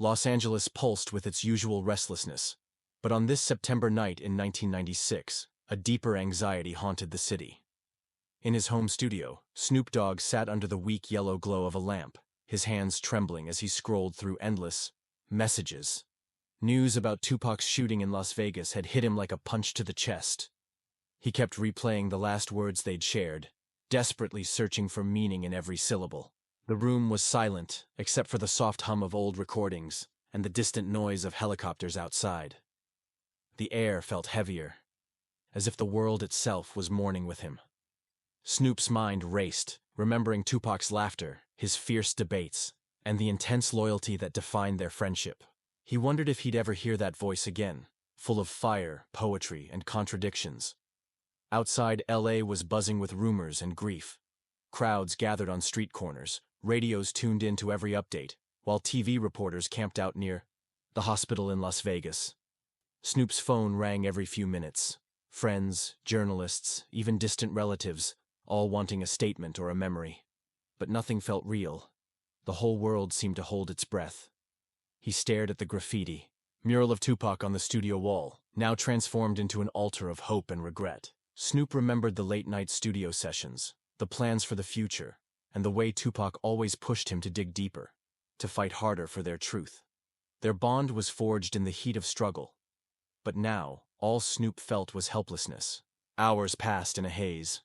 Los Angeles pulsed with its usual restlessness. But on this September night in 1996, a deeper anxiety haunted the city. In his home studio, Snoop Dogg sat under the weak yellow glow of a lamp, his hands trembling as he scrolled through endless messages. News about Tupac's shooting in Las Vegas had hit him like a punch to the chest. He kept replaying the last words they'd shared, desperately searching for meaning in every syllable. The room was silent, except for the soft hum of old recordings and the distant noise of helicopters outside. The air felt heavier, as if the world itself was mourning with him. Snoop's mind raced, remembering Tupac's laughter, his fierce debates, and the intense loyalty that defined their friendship. He wondered if he'd ever hear that voice again, full of fire, poetry, and contradictions. Outside, LA was buzzing with rumors and grief. Crowds gathered on street corners, radios tuned in to every update, while TV reporters camped out near the hospital in Las Vegas. Snoop's phone rang every few minutes. Friends, journalists, even distant relatives, all wanting a statement or a memory. But nothing felt real. The whole world seemed to hold its breath. He stared at the graffiti, mural of Tupac on the studio wall, now transformed into an altar of hope and regret. Snoop remembered the late-night studio sessions, the plans for the future, and the way Tupac always pushed him to dig deeper, to fight harder for their truth. Their bond was forged in the heat of struggle. But now, all Snoop felt was helplessness. Hours passed in a haze.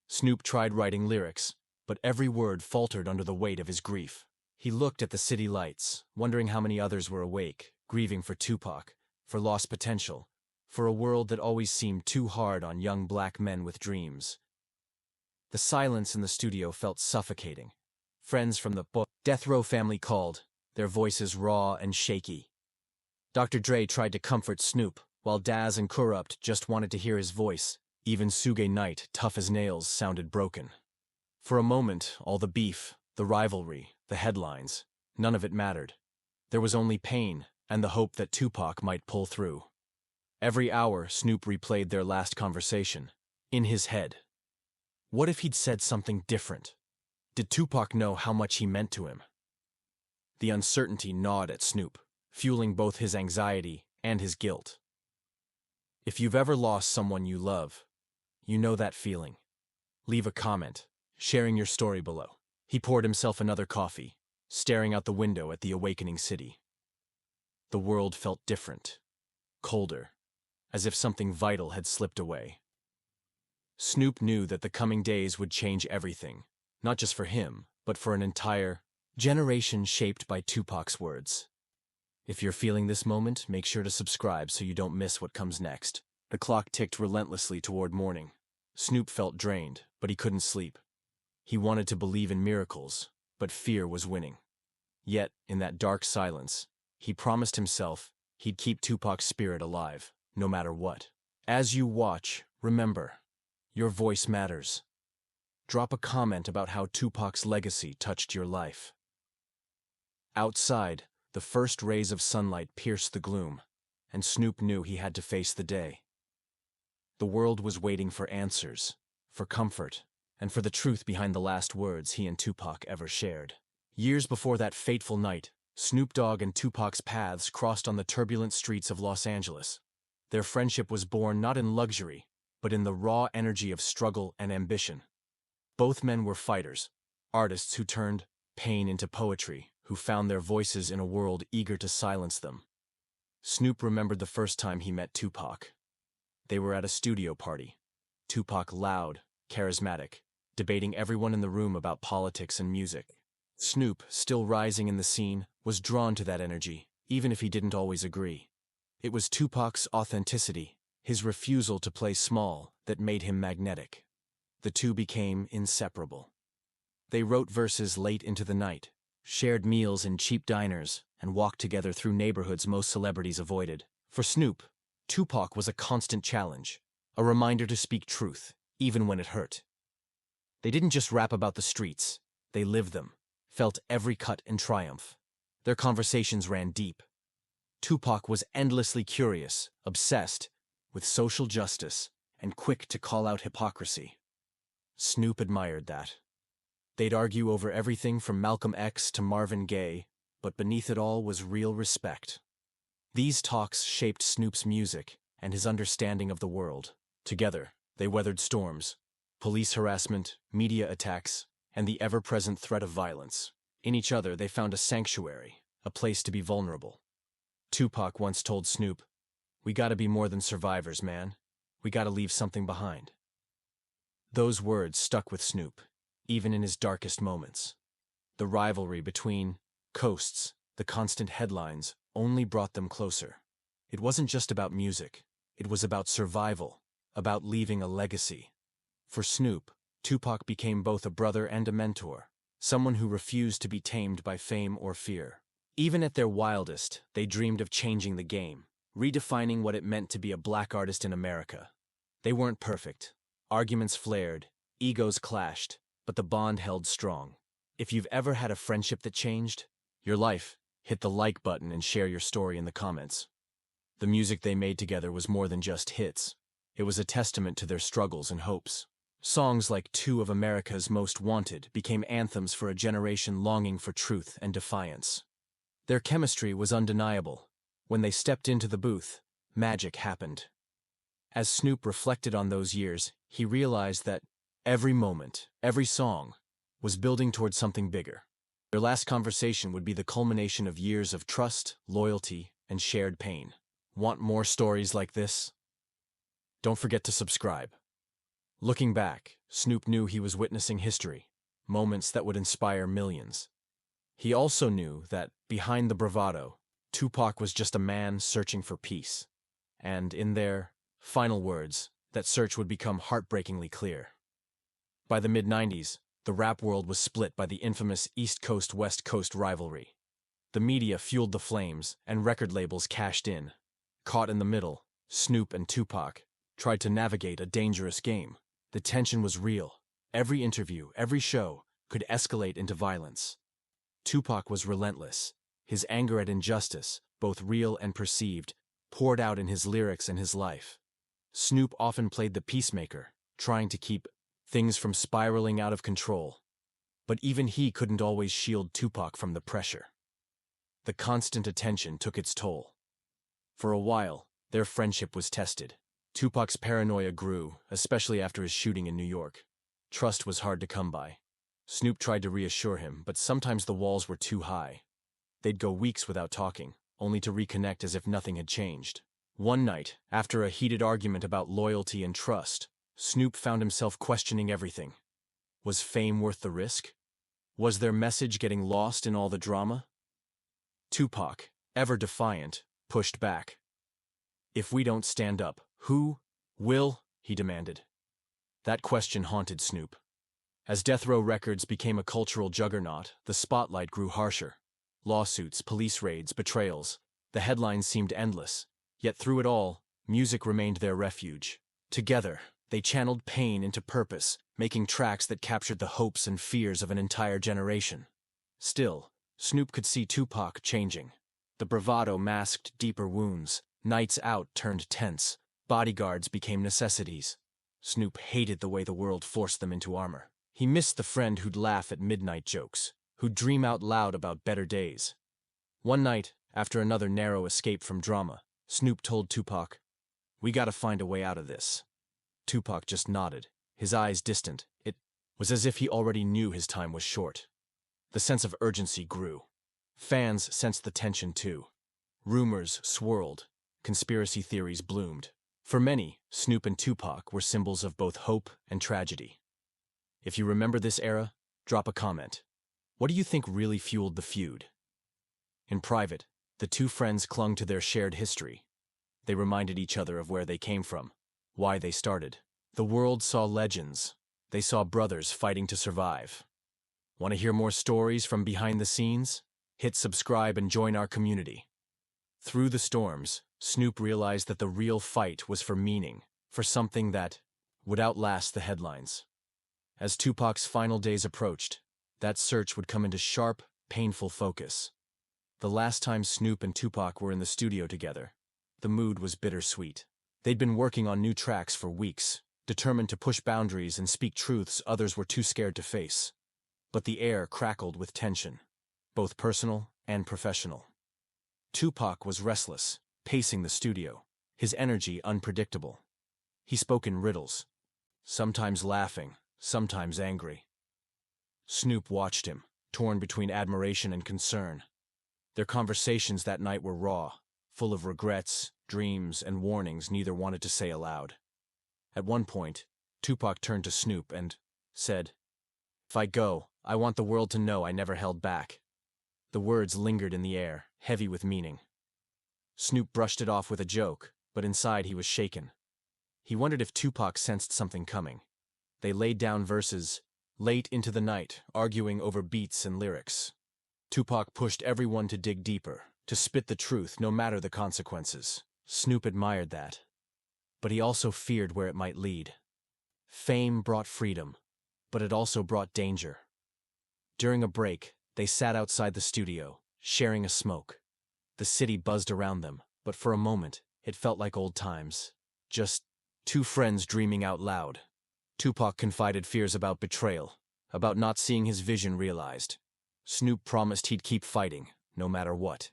Snoop tried writing lyrics, but every word faltered under the weight of his grief. He looked at the city lights, wondering how many others were awake, grieving for Tupac, for lost potential, for a world that always seemed too hard on young black men with dreams. The silence in the studio felt suffocating. Friends from the Death Row family called, their voices raw and shaky. Dr. Dre tried to comfort Snoop, while Daz and Kurupt just wanted to hear his voice. Even Suge Knight, tough as nails, sounded broken. For a moment, all the beef, the rivalry, the headlines, none of it mattered. There was only pain and the hope that Tupac might pull through. Every hour, Snoop replayed their last conversation, in his head. What if he'd said something different? Did Tupac know how much he meant to him? The uncertainty gnawed at Snoop, fueling both his anxiety and his guilt. If you've ever lost someone you love, you know that feeling. Leave a comment, sharing your story below. He poured himself another coffee, staring out the window at the awakening city. The world felt different, colder, as if something vital had slipped away. Snoop knew that the coming days would change everything, not just for him, but for an entire generation shaped by Tupac's words. If you're feeling this moment, make sure to subscribe so you don't miss what comes next. The clock ticked relentlessly toward morning. Snoop felt drained, but he couldn't sleep. He wanted to believe in miracles, but fear was winning. Yet, in that dark silence, he promised himself he'd keep Tupac's spirit alive, no matter what. As you watch, remember, your voice matters. Drop a comment about how Tupac's legacy touched your life. Outside, the first rays of sunlight pierced the gloom, and Snoop knew he had to face the day. The world was waiting for answers, for comfort, and for the truth behind the last words he and Tupac ever shared. Years before that fateful night, Snoop Dogg and Tupac's paths crossed on the turbulent streets of Los Angeles. Their friendship was born not in luxury, but in the raw energy of struggle and ambition. Both men were fighters, artists who turned pain into poetry, who found their voices in a world eager to silence them. Snoop remembered the first time he met Tupac. They were at a studio party. Tupac loud, charismatic, debating everyone in the room about politics and music. Snoop, still rising in the scene, was drawn to that energy, even if he didn't always agree. It was Tupac's authenticity, his refusal to play small, that made him magnetic. The two became inseparable. They wrote verses late into the night, shared meals in cheap diners, and walked together through neighborhoods most celebrities avoided. For Snoop, Tupac was a constant challenge, a reminder to speak truth, even when it hurt. They didn't just rap about the streets, they lived them, felt every cut and triumph. Their conversations ran deep. Tupac was endlessly curious, obsessed with social justice, and quick to call out hypocrisy. Snoop admired that. They'd argue over everything from Malcolm X to Marvin Gaye, but beneath it all was real respect. These talks shaped Snoop's music and his understanding of the world. Together, they weathered storms, police harassment, media attacks, and the ever-present threat of violence. In each other, they found a sanctuary, a place to be vulnerable. Tupac once told Snoop, "We gotta be more than survivors, man. We gotta leave something behind." Those words stuck with Snoop, even in his darkest moments. The rivalry between coasts, the constant headlines, only brought them closer. It wasn't just about music. It was about survival, about leaving a legacy. For Snoop, Tupac became both a brother and a mentor, someone who refused to be tamed by fame or fear. Even at their wildest, they dreamed of changing the game, redefining what it meant to be a black artist in America. They weren't perfect. Arguments flared, egos clashed, but the bond held strong. If you've ever had a friendship that changed your life, hit the like button and share your story in the comments. The music they made together was more than just hits. It was a testament to their struggles and hopes. Songs like Two of America's Most Wanted became anthems for a generation longing for truth and defiance. Their chemistry was undeniable. When they stepped into the booth, magic happened. As Snoop reflected on those years, he realized that every moment, every song, was building towards something bigger. Their last conversation would be the culmination of years of trust, loyalty, and shared pain. Want more stories like this? Don't forget to subscribe. Looking back, Snoop knew he was witnessing history, moments that would inspire millions. He also knew that, behind the bravado, Tupac was just a man searching for peace. And in their final words, that search would become heartbreakingly clear. By the mid-90s, the rap world was split by the infamous East Coast-West Coast rivalry. The media fueled the flames, and record labels cashed in. Caught in the middle, Snoop and Tupac tried to navigate a dangerous game. The tension was real. Every interview, every show, could escalate into violence. Tupac was relentless. His anger at injustice, both real and perceived, poured out in his lyrics and his life. Snoop often played the peacemaker, trying to keep things from spiraling out of control. But even he couldn't always shield Tupac from the pressure. The constant attention took its toll. For a while, their friendship was tested. Tupac's paranoia grew, especially after his shooting in New York. Trust was hard to come by. Snoop tried to reassure him, but sometimes the walls were too high. They'd go weeks without talking, only to reconnect as if nothing had changed. One night, after a heated argument about loyalty and trust, Snoop found himself questioning everything. Was fame worth the risk? Was their message getting lost in all the drama? Tupac, ever defiant, pushed back. "If we don't stand up, who will?" he demanded. That question haunted Snoop. As Death Row Records became a cultural juggernaut, the spotlight grew harsher. Lawsuits, police raids, betrayals. The headlines seemed endless. Yet through it all, music remained their refuge. Together, they channeled pain into purpose, making tracks that captured the hopes and fears of an entire generation. Still, Snoop could see Tupac changing. The bravado masked deeper wounds. Nights out turned tense. Bodyguards became necessities. Snoop hated the way the world forced them into armor. He missed the friend who'd laugh at midnight jokes, who'd dream out loud about better days. One night, after another narrow escape from drama, Snoop told Tupac, "We gotta find a way out of this." Tupac just nodded, his eyes distant. It was as if he already knew his time was short. The sense of urgency grew. Fans sensed the tension too. Rumors swirled. Conspiracy theories bloomed. For many, Snoop and Tupac were symbols of both hope and tragedy. If you remember this era, drop a comment. What do you think really fueled the feud? In private, the two friends clung to their shared history. They reminded each other of where they came from, why they started. The world saw legends. They saw brothers fighting to survive. Want to hear more stories from behind the scenes? Hit subscribe and join our community. Through the storms, Snoop realized that the real fight was for meaning, for something that would outlast the headlines. As Tupac's final days approached, that search would come into sharp, painful focus. The last time Snoop and Tupac were in the studio together, the mood was bittersweet. They'd been working on new tracks for weeks, determined to push boundaries and speak truths others were too scared to face. But the air crackled with tension, both personal and professional. Tupac was restless, pacing the studio, his energy unpredictable. He spoke in riddles, sometimes laughing, sometimes angry. Snoop watched him, torn between admiration and concern. Their conversations that night were raw, full of regrets, dreams, and warnings neither wanted to say aloud. At one point, Tupac turned to Snoop and said, "If I go, I want the world to know I never held back." The words lingered in the air, heavy with meaning. Snoop brushed it off with a joke, but inside he was shaken. He wondered if Tupac sensed something coming. They laid down verses, late into the night, arguing over beats and lyrics. Tupac pushed everyone to dig deeper, to spit the truth no matter the consequences. Snoop admired that. But he also feared where it might lead. Fame brought freedom, but it also brought danger. During a break, they sat outside the studio, sharing a smoke. The city buzzed around them, but for a moment, it felt like old times. Just two friends dreaming out loud. Tupac confided fears about betrayal, about not seeing his vision realized. Snoop promised he'd keep fighting, no matter what.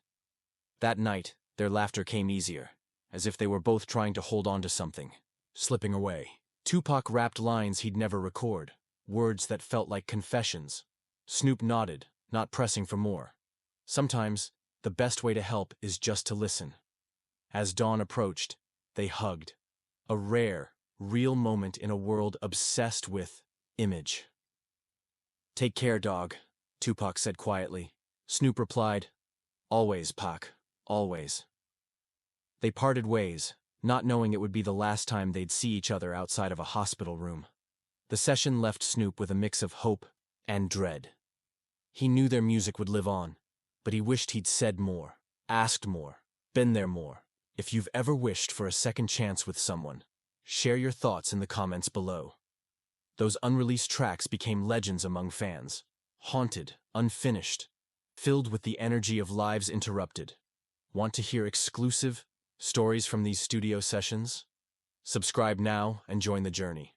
That night, their laughter came easier, as if they were both trying to hold on to something, slipping away. Tupac rapped lines he'd never record, words that felt like confessions. Snoop nodded, not pressing for more. Sometimes, the best way to help is just to listen. As dawn approached, they hugged. A rare, real moment in a world obsessed with image. "Take care, dog," Tupac said quietly. Snoop replied, "Always, Pac, always." They parted ways, not knowing it would be the last time they'd see each other outside of a hospital room. The session left Snoop with a mix of hope and dread. He knew their music would live on, but he wished he'd said more, asked more, been there more. If you've ever wished for a second chance with someone, share your thoughts in the comments below. Those unreleased tracks became legends among fans, haunted, unfinished, filled with the energy of lives interrupted. Want to hear exclusive stories from these studio sessions? Subscribe now and join the journey.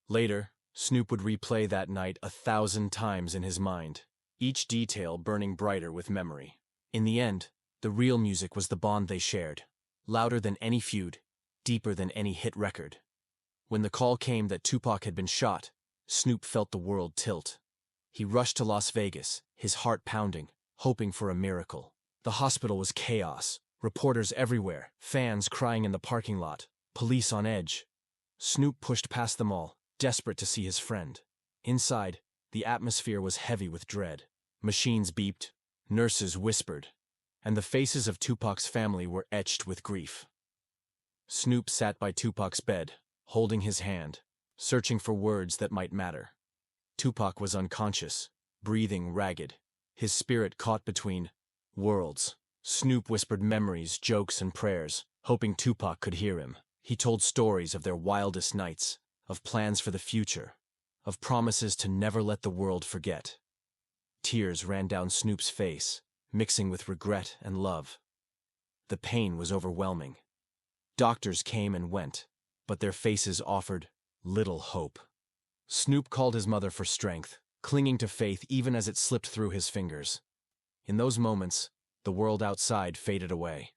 Later, Snoop would replay that night 1,000 times in his mind, each detail burning brighter with memory. In the end, the real music was the bond they shared, louder than any feud, deeper than any hit record. When the call came that Tupac had been shot, Snoop felt the world tilt. He rushed to Las Vegas, his heart pounding, hoping for a miracle. The hospital was chaos, reporters everywhere, fans crying in the parking lot, police on edge. Snoop pushed past them all, desperate to see his friend. Inside, the atmosphere was heavy with dread. Machines beeped, nurses whispered, and the faces of Tupac's family were etched with grief. Snoop sat by Tupac's bed, holding his hand, searching for words that might matter. Tupac was unconscious, breathing ragged, his spirit caught between worlds. Snoop whispered memories, jokes, and prayers, hoping Tupac could hear him. He told stories of their wildest nights, of plans for the future, of promises to never let the world forget. Tears ran down Snoop's face, mixing with regret and love. The pain was overwhelming. Doctors came and went, but their faces offered little hope. Snoop called his mother for strength, clinging to faith even as it slipped through his fingers. In those moments, the world outside faded away.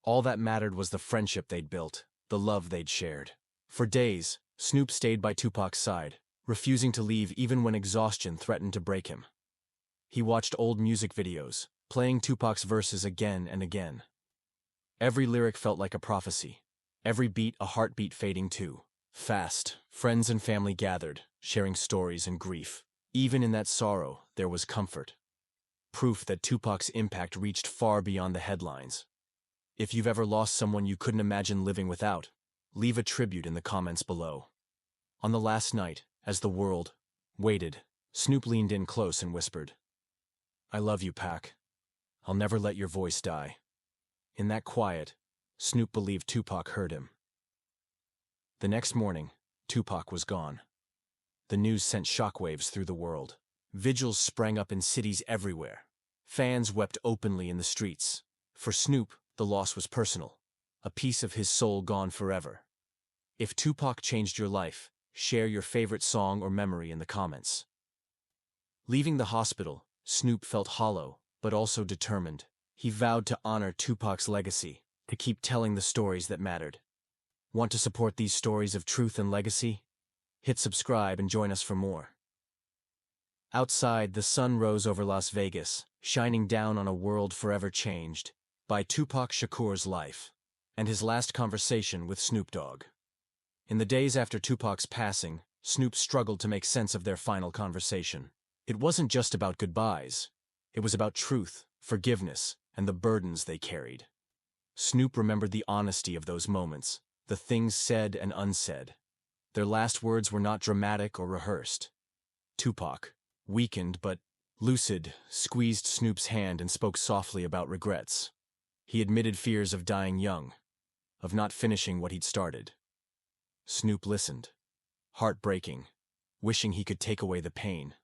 All that mattered was the friendship they'd built, the love they'd shared. For days, Snoop stayed by Tupac's side, refusing to leave even when exhaustion threatened to break him. He watched old music videos, playing Tupac's verses again and again. Every lyric felt like a prophecy, every beat a heartbeat fading too. Fast, friends and family gathered, sharing stories and grief. Even in that sorrow, there was comfort. Proof that Tupac's impact reached far beyond the headlines. If you've ever lost someone you couldn't imagine living without, leave a tribute in the comments below. On the last night, as the world waited, Snoop leaned in close and whispered, "I love you, Pac. I'll never let your voice die." In that quiet, Snoop believed Tupac heard him. The next morning, Tupac was gone. The news sent shockwaves through the world. Vigils sprang up in cities everywhere. Fans wept openly in the streets. For Snoop, the loss was personal, a piece of his soul gone forever. If Tupac changed your life, share your favorite song or memory in the comments. Leaving the hospital, Snoop felt hollow, but also determined. He vowed to honor Tupac's legacy, to keep telling the stories that mattered. Want to support these stories of truth and legacy? Hit subscribe and join us for more. Outside, the sun rose over Las Vegas, shining down on a world forever changed by Tupac Shakur's life and his last conversation with Snoop Dogg. In the days after Tupac's passing, Snoop struggled to make sense of their final conversation. It wasn't just about goodbyes. It was about truth, forgiveness, and the burdens they carried. Snoop remembered the honesty of those moments, the things said and unsaid. Their last words were not dramatic or rehearsed. Tupac, weakened but lucid, squeezed Snoop's hand and spoke softly about regrets. He admitted fears of dying young, of not finishing what he'd started. Snoop listened, heartbreaking, wishing he could take away the pain.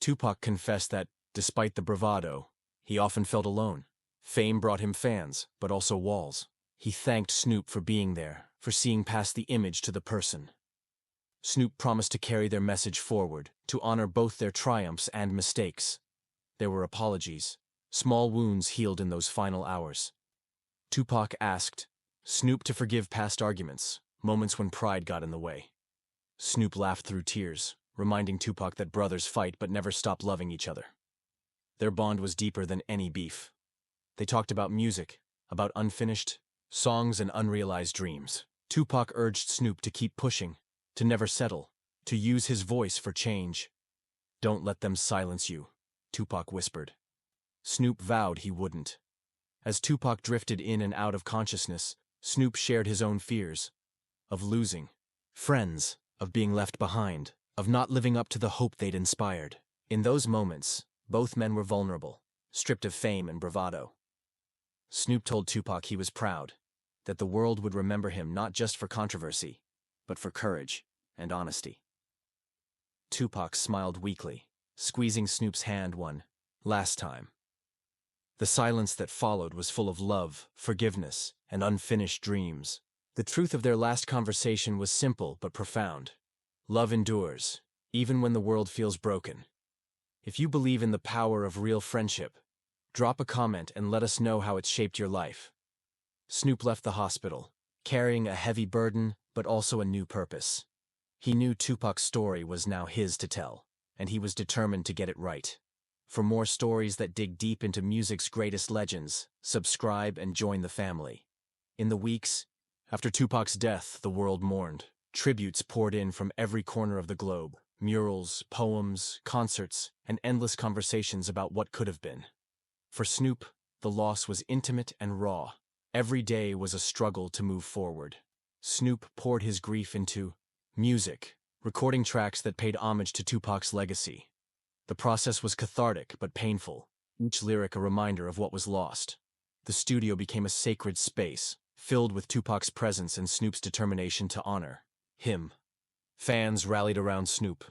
Tupac confessed that, despite the bravado, he often felt alone. Fame brought him fans, but also walls. He thanked Snoop for being there, for seeing past the image to the person. Snoop promised to carry their message forward, to honor both their triumphs and mistakes. There were apologies, small wounds healed in those final hours. Tupac asked Snoop to forgive past arguments, moments when pride got in the way. Snoop laughed through tears, reminding Tupac that brothers fight but never stop loving each other. Their bond was deeper than any beef. They talked about music, about unfinished songs and unrealized dreams. Tupac urged Snoop to keep pushing, to never settle, to use his voice for change. "Don't let them silence you," Tupac whispered. Snoop vowed he wouldn't. As Tupac drifted in and out of consciousness, Snoop shared his own fears, of losing friends, of being left behind, of not living up to the hope they'd inspired. In those moments, both men were vulnerable, stripped of fame and bravado. Snoop told Tupac he was proud, that the world would remember him not just for controversy, but for courage and honesty. Tupac smiled weakly, squeezing Snoop's hand one last time. The silence that followed was full of love, forgiveness, and unfinished dreams. The truth of their last conversation was simple but profound. Love endures, even when the world feels broken. If you believe in the power of real friendship, drop a comment and let us know how it's shaped your life. Snoop left the hospital, carrying a heavy burden but also a new purpose. He knew Tupac's story was now his to tell, and he was determined to get it right. For more stories that dig deep into music's greatest legends, subscribe and join the family. In the weeks after Tupac's death, the world mourned. Tributes poured in from every corner of the globe. Murals, poems, concerts, and endless conversations about what could have been. For Snoop, the loss was intimate and raw. Every day was a struggle to move forward. Snoop poured his grief into music, recording tracks that paid homage to Tupac's legacy. The process was cathartic but painful, each lyric a reminder of what was lost. The studio became a sacred space, filled with Tupac's presence and Snoop's determination to honor him. Fans rallied around Snoop,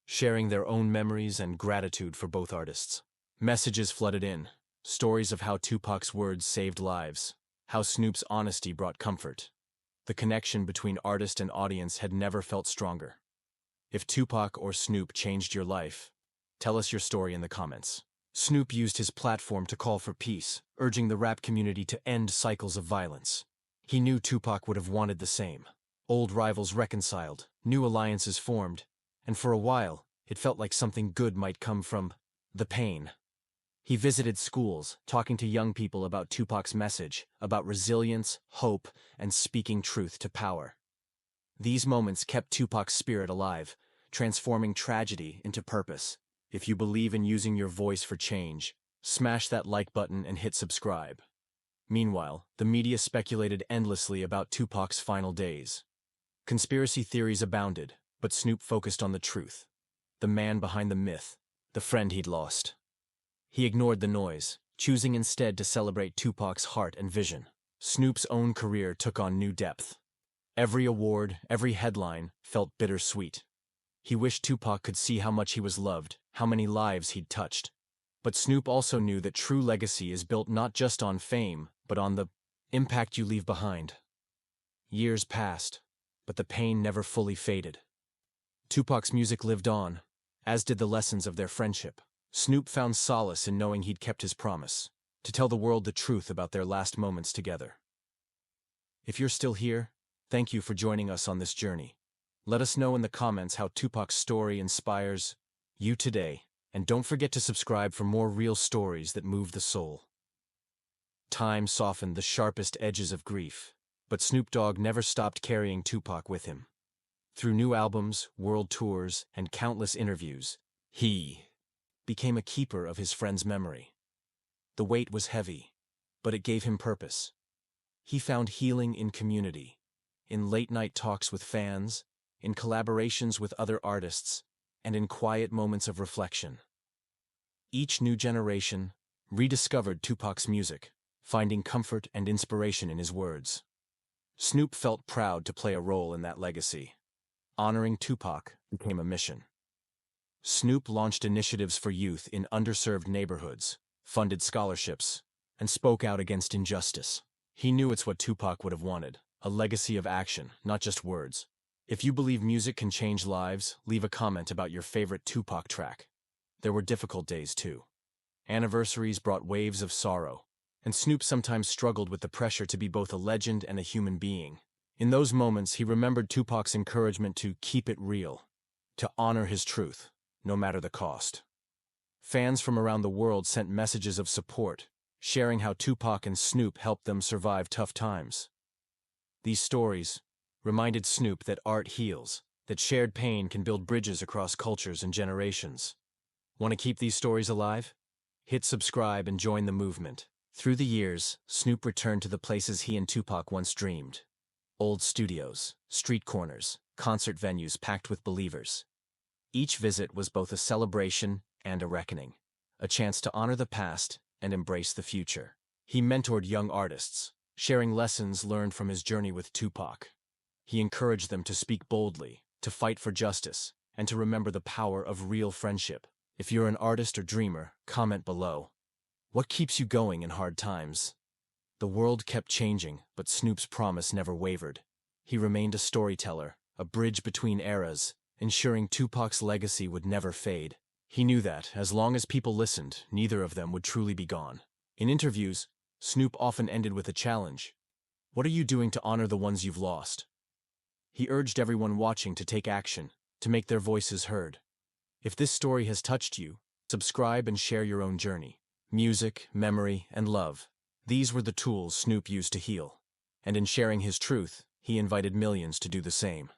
sharing their own memories and gratitude for both artists. Messages flooded in, stories of how Tupac's words saved lives, how Snoop's honesty brought comfort. The connection between artist and audience had never felt stronger. If Tupac or Snoop changed your life, tell us your story in the comments. Snoop used his platform to call for peace, urging the rap community to end cycles of violence. He knew Tupac would have wanted the same. Old rivals reconciled, new alliances formed, and for a while, it felt like something good might come from the pain. He visited schools, talking to young people about Tupac's message, about resilience, hope, and speaking truth to power. These moments kept Tupac's spirit alive, transforming tragedy into purpose. If you believe in using your voice for change, smash that like button and hit subscribe. Meanwhile, the media speculated endlessly about Tupac's final days. Conspiracy theories abounded, but Snoop focused on the truth. The man behind the myth, the friend he'd lost. He ignored the noise, choosing instead to celebrate Tupac's heart and vision. Snoop's own career took on new depth. Every award, every headline felt bittersweet. He wished Tupac could see how much he was loved, how many lives he'd touched. But Snoop also knew that true legacy is built not just on fame, but on the impact you leave behind. Years passed, but the pain never fully faded. Tupac's music lived on, as did the lessons of their friendship. Snoop found solace in knowing he'd kept his promise to tell the world the truth about their last moments together. If you're still here, thank you for joining us on this journey. Let us know in the comments how Tupac's story inspires you today, and don't forget to subscribe for more real stories that move the soul. Time softened the sharpest edges of grief, but Snoop Dogg never stopped carrying Tupac with him. Through new albums, world tours, and countless interviews, he became a keeper of his friend's memory. The weight was heavy, but it gave him purpose. He found healing in community, in late-night talks with fans, in collaborations with other artists, and in quiet moments of reflection. Each new generation rediscovered Tupac's music, finding comfort and inspiration in his words. Snoop felt proud to play a role in that legacy. Honoring Tupac became a mission. Snoop launched initiatives for youth in underserved neighborhoods, funded scholarships, and spoke out against injustice. He knew it's what Tupac would have wanted, a legacy of action, not just words. If you believe music can change lives, leave a comment about your favorite Tupac track. There were difficult days too. Anniversaries brought waves of sorrow, and Snoop sometimes struggled with the pressure to be both a legend and a human being. In those moments, he remembered Tupac's encouragement to keep it real, to honor his truth, no matter the cost. Fans from around the world sent messages of support, sharing how Tupac and Snoop helped them survive tough times. These stories reminded Snoop that art heals, that shared pain can build bridges across cultures and generations. Want to keep these stories alive? Hit subscribe and join the movement. Through the years, Snoop returned to the places he and Tupac once dreamed. Old studios, street corners, concert venues packed with believers. Each visit was both a celebration and a reckoning, a chance to honor the past and embrace the future. He mentored young artists, sharing lessons learned from his journey with Tupac. He encouraged them to speak boldly, to fight for justice, and to remember the power of real friendship. If you're an artist or dreamer, comment below. What keeps you going in hard times? The world kept changing, but Snoop's promise never wavered. He remained a storyteller, a bridge between eras, ensuring Tupac's legacy would never fade. He knew that, as long as people listened, neither of them would truly be gone. In interviews, Snoop often ended with a challenge. What are you doing to honor the ones you've lost? He urged everyone watching to take action, to make their voices heard. If this story has touched you, subscribe and share your own journey. Music, memory, and love. These were the tools Snoop used to heal. And in sharing his truth, he invited millions to do the same.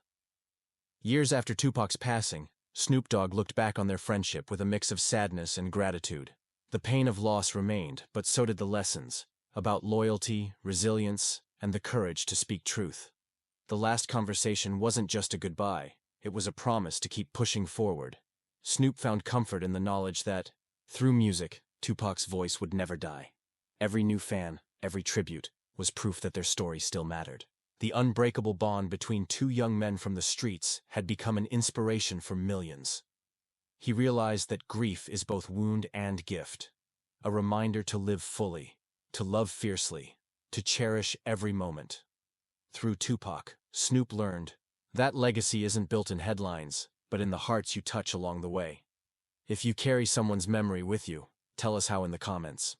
Years after Tupac's passing, Snoop Dogg looked back on their friendship with a mix of sadness and gratitude. The pain of loss remained, but so did the lessons about loyalty, resilience, and the courage to speak truth. The last conversation wasn't just a goodbye, it was a promise to keep pushing forward. Snoop found comfort in the knowledge that, through music, Tupac's voice would never die. Every new fan, every tribute, was proof that their story still mattered. The unbreakable bond between two young men from the streets had become an inspiration for millions. He realized that grief is both wound and gift, a reminder to live fully, to love fiercely, to cherish every moment. Through Tupac, Snoop learned that legacy isn't built in headlines, but in the hearts you touch along the way. If you carry someone's memory with you, tell us how in the comments.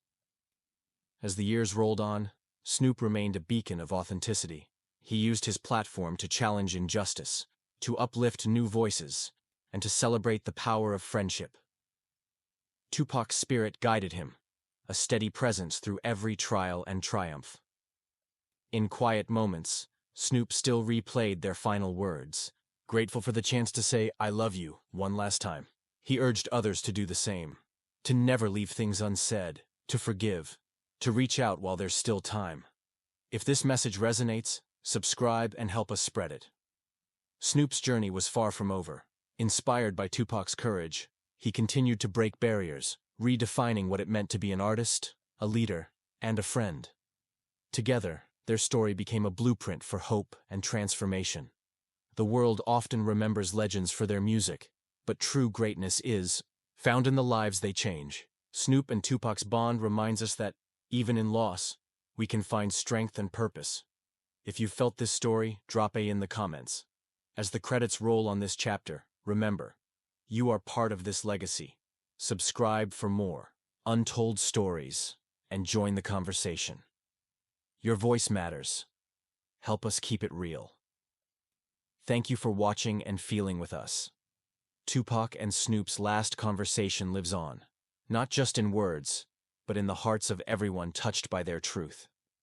As the years rolled on, Snoop remained a beacon of authenticity. He used his platform to challenge injustice, to uplift new voices, and to celebrate the power of friendship. Tupac's spirit guided him, a steady presence through every trial and triumph. In quiet moments, Snoop still replayed their final words, grateful for the chance to say, "I love you," one last time. He urged others to do the same, to never leave things unsaid, to forgive, to reach out while there's still time. If this message resonates, subscribe and help us spread it. Snoop's journey was far from over. Inspired by Tupac's courage, he continued to break barriers, redefining what it meant to be an artist, a leader, and a friend. Together, their story became a blueprint for hope and transformation. The world often remembers legends for their music, but true greatness is found in the lives they change. Snoop and Tupac's bond reminds us that, even in loss, we can find strength and purpose. If you felt this story, drop a in the comments. As the credits roll on this chapter, remember, you are part of this legacy. subscribe for more untold stories, and join the conversation. Your voice matters. Help us keep it real. Thank you for watching and feeling with us. Tupac and Snoop's last conversation lives on, not just in words, but in the hearts of everyone touched by their truth.